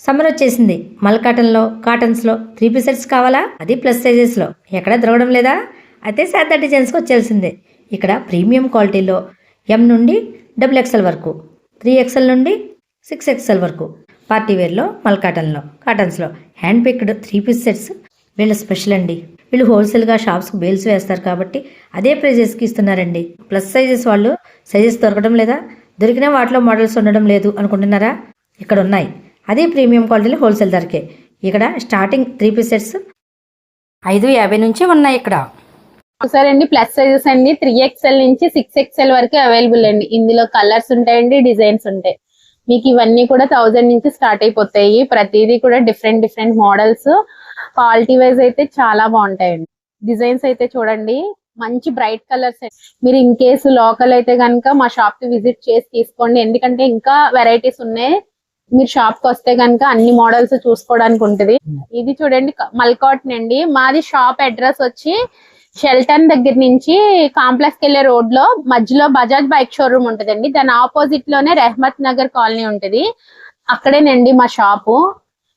Summer వచ్చేసింది. మల్ కాటన్లో, కాటన్స్లో 3 పీస్ సెట్స్ కావాలా? అది ప్లస్ సైజెస్లో. ఎక్కడా దొరకడం లేదా? అయితే శారదా డిజైన్స్కి వచ్చేసిందే. ఇక్కడ ప్రీమియం క్వాలిటీలో ఎం నుండి XXL వరకు, 3XL నుండి 6XL వరకు, పార్టీ వేర్లో, మల్ కాటన్లో, కాటన్స్లో హ్యాండ్ పిక్డ్ 3 పీస్ సెట్స్ వీళ్ళ స్పెషల్ అండి. వీళ్ళు హోల్సేల్గా షాప్స్కి బేల్స్ వేస్తారు కాబట్టి అదే ప్రైజెస్కి ఇస్తున్నారండి. ప్లస్ సైజెస్ వాళ్ళు సైజెస్ దొరకడం లేదా, దొరికిన వాటిలో మోడల్స్ ఉండడం లేదు అనుకుంటున్నారా? ఇక్కడ ఉన్నాయి. అదే ప్రీమియం క్వాలిటీలో హోల్సేల్ ధరకే. ఇక్కడ స్టార్టింగ్ 3 పీస్ సెట్స్ 550 నుంచి ఉన్నాయి. ఇక్కడ సరే అండి, ప్లస్ సైజెస్ అండి 3XL నుంచి 6XL వరకు అవైలబుల్ అండి. ఇందులో కలర్స్ ఉంటాయండి, డిజైన్స్ ఉంటాయి. మీకు ఇవన్నీ కూడా 1000 నుంచి స్టార్ట్ అయిపోతాయి. ప్రతిదీ కూడా డిఫరెంట్ మోడల్స్. క్వాలిటీ వైజ్ అయితే చాలా బాగుంటాయండి. డిజైన్స్ అయితే చూడండి, మంచి బ్రైట్ కలర్స్. మీరు ఇన్ కేసు లోకల్ అయితే కనుక మా షాప్ కి విజిట్ చేసి తీసుకోండి. ఎందుకంటే ఇంకా వెరైటీస్ ఉన్నాయి. మీరు షాప్ కి వస్తే కనుక అన్ని మోడల్స్ చూసుకోవడానికి ఉంటుంది. ఇది చూడండి, మల్ కాటన్ అండి. మాది షాప్ అడ్రస్ వచ్చి షెల్టన్ దగ్గర నుంచి కాంప్లెక్స్ కి వెళ్లే రోడ్ లో మధ్యలో బజాజ్ బైక్ షోరూమ్ ఉంటదండి. దాని ఆపోజిట్ లోనే రెహమత్ నగర్ కాలనీ ఉంటది. అక్కడేనండి మా షాపు.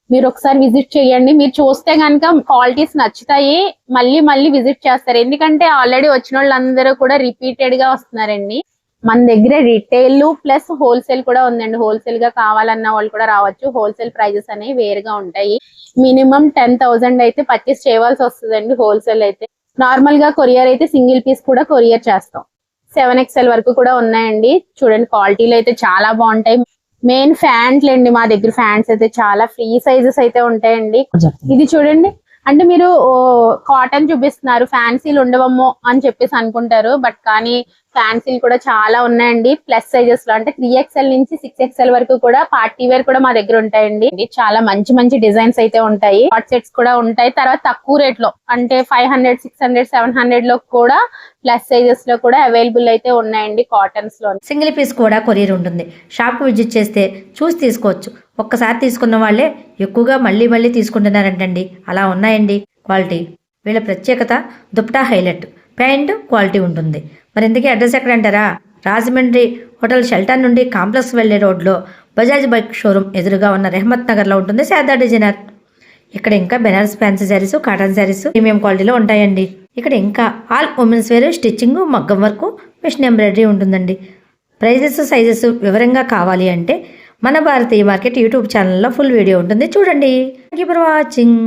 మీరు ఒకసారి విజిట్ చేయండి. మీరు చూస్తే కనుక క్వాలిటీస్ నచ్చుతాయి, మళ్ళీ విజిట్ చేస్తారు. ఎందుకంటే ఆల్రెడీ వచ్చిన వాళ్ళందరూ కూడా రిపీటెడ్ గా వస్తున్నారండి. మన దగ్గర రిటైల్ ప్లస్ హోల్సేల్ కూడా ఉందండి. హోల్సేల్ గా కావాలన్న వాళ్ళు కూడా రావచ్చు. హోల్సేల్ ప్రైజెస్ అనేవి వేరుగా ఉంటాయి. మినిమం 10,000 అయితే పర్చేస్ చేయవలసి వస్తుందండి. హోల్సేల్ అయితే నార్మల్ గా కొరియర్ అయితే సింగిల్ పీస్ కూడా కొరియర్ చేస్తాం. 7XL వరకు కూడా ఉన్నాయండి. చూడండి, క్వాలిటీలు అయితే చాలా బాగుంటాయి. మెయిన్ ఫ్యాంట్లు అండి, మా దగ్గర ఫ్యాంట్స్ అయితే చాలా ఫ్రీ సైజెస్ అయితే ఉంటాయండి. ఇది చూడండి, అంటే మీరు కాటన్ చూపిస్తున్నారు, ఫ్యాన్సీలు ఉండవమ్మో అని చెప్పేసి అనుకుంటారు. బట్ కానీ ఫ్యాన్సీలు కూడా చాలా ఉన్నాయండి. ప్లస్ సైజెస్ లో అంటే 3XL నుంచి 6XL వరకు కూడా పార్టీ వేర్ కూడా మా దగ్గర ఉంటాయండి. చాలా మంచి డిజైన్స్ అయితే ఉంటాయి. హాట్ సెట్స్ కూడా ఉంటాయి. తర్వాత తక్కువ రేట్ లో అంటే 500, 600, 700 లో కూడా ప్లస్ సైజెస్ లో కూడా అవైలబుల్ అయితే ఉన్నాయండి. కాటన్స్ లో సింగిల్ పీస్ కూడా కొరియర్ ఉంటుంది. షాప్ కు విజిట్ చేస్తే చూసి తీసుకోవచ్చు. ఒక్కసారి తీసుకున్న వాళ్ళే ఎక్కువగా మళ్ళీ తీసుకుంటున్నారంటండి. అలా ఉన్నాయండి క్వాలిటీ. వీళ్ళ ప్రత్యేకత దుపట్టా హైలైట్, ప్యాంట్ క్వాలిటీ ఉంటుంది. మరి ఇంతకీ అడ్రస్ ఎక్కడ అంటారా? రాజమండ్రి హోటల్ షెల్టన్ నుండి కాంప్లెక్స్ వెళ్లే రోడ్లో బజాజ్ బైక్ షోరూమ్ ఎదురుగా ఉన్న రెహమత్ నగర్లో ఉంటుంది శారదా డిజైనర్. ఇక్కడ ఇంకా Banaras fancy sarees, cotton sarees premium క్వాలిటీలో ఉంటాయండి. ఇక్కడ ఇంకా ఆల్ ఉమెన్స్ వేర్, స్టిచ్చింగ్, మగ్గం వర్క్, మిషన్ ఎంబ్రాయిడరీ ఉంటుందండి. ప్రైజెస్, సైజెస్ వివరంగా కావాలి అంటే మన భారతీయ మార్కెట్ యూట్యూబ్ ఛానల్లో ఫుల్ వీడియో ఉంటుంది, చూడండి. Thank you for watching.